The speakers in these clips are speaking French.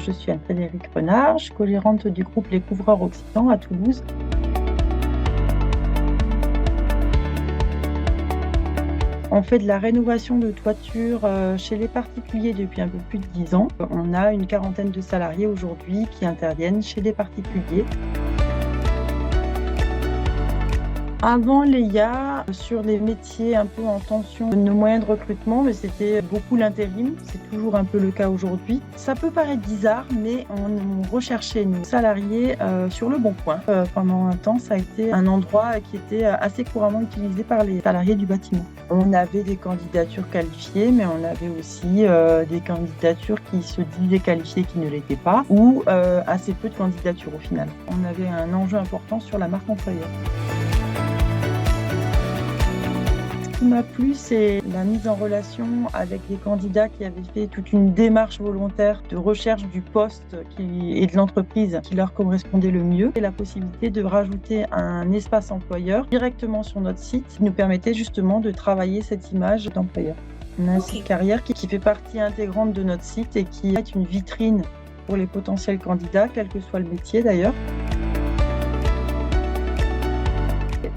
je suis Anne-Frédérique Renard, je suis co-gérante du groupe Les Couvreurs Occident à Toulouse. On fait de la rénovation de toiture chez les particuliers depuis un peu plus de 10 ans. On a une quarantaine de salariés aujourd'hui qui interviennent chez les particuliers. Avant l'EIA, sur des métiers un peu en tension, nos moyens de recrutement, mais c'était beaucoup l'intérim. C'est toujours un peu le cas aujourd'hui. Ça peut paraître bizarre, mais on recherchait nos salariés sur le Bon Coin. Pendant un temps, ça a été un endroit qui était assez couramment utilisé par les salariés du bâtiment. On avait des candidatures qualifiées, mais on avait aussi des candidatures qui se disaient qualifiées qui ne l'étaient pas, ou assez peu de candidatures au final. On avait un enjeu important sur la marque employeur. Ce qui m'a plu, c'est la mise en relation avec des candidats qui avaient fait toute une démarche volontaire de recherche du poste et de l'entreprise qui leur correspondait le mieux, et la possibilité de rajouter un espace employeur directement sur notre site qui nous permettait justement de travailler cette image d'employeur. On a un site carrière qui fait partie intégrante de notre site et qui est une vitrine pour les potentiels candidats, quel que soit le métier d'ailleurs.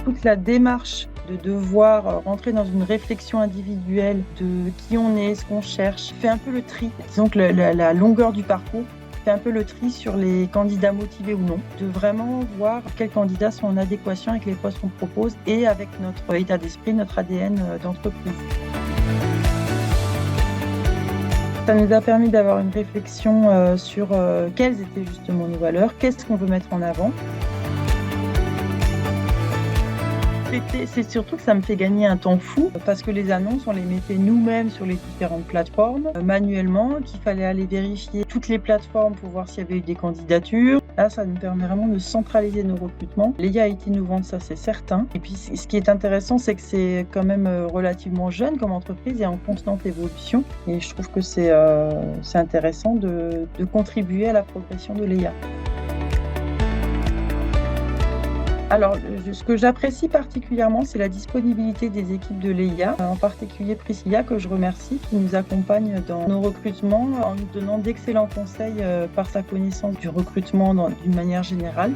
Toute la démarche de devoir rentrer dans une réflexion individuelle de qui on est, ce qu'on cherche, fait un peu le tri. Disons que la longueur du parcours fait un peu le tri sur les candidats motivés ou non, de vraiment voir quels candidats sont en adéquation avec les postes qu'on propose et avec notre état d'esprit, notre ADN d'entreprise. Ça nous a permis d'avoir une réflexion sur quelles étaient justement nos valeurs, qu'est-ce qu'on veut mettre en avant. C'est surtout que ça me fait gagner un temps fou parce que les annonces, on les mettait nous-mêmes sur les différentes plateformes manuellement, qu'il fallait aller vérifier toutes les plateformes pour voir s'il y avait eu des candidatures. Là, ça nous permet vraiment de centraliser nos recrutements. L'EIA a été innovante, ça c'est certain. Et puis ce qui est intéressant, c'est que c'est quand même relativement jeune comme entreprise et en constante évolution. Et je trouve que c'est intéressant de contribuer à la progression de l'EIA. Alors, ce que j'apprécie particulièrement, c'est la disponibilité des équipes de l'EIA, en particulier Priscilla, que je remercie, qui nous accompagne dans nos recrutements en nous donnant d'excellents conseils par sa connaissance du recrutement d'une manière générale.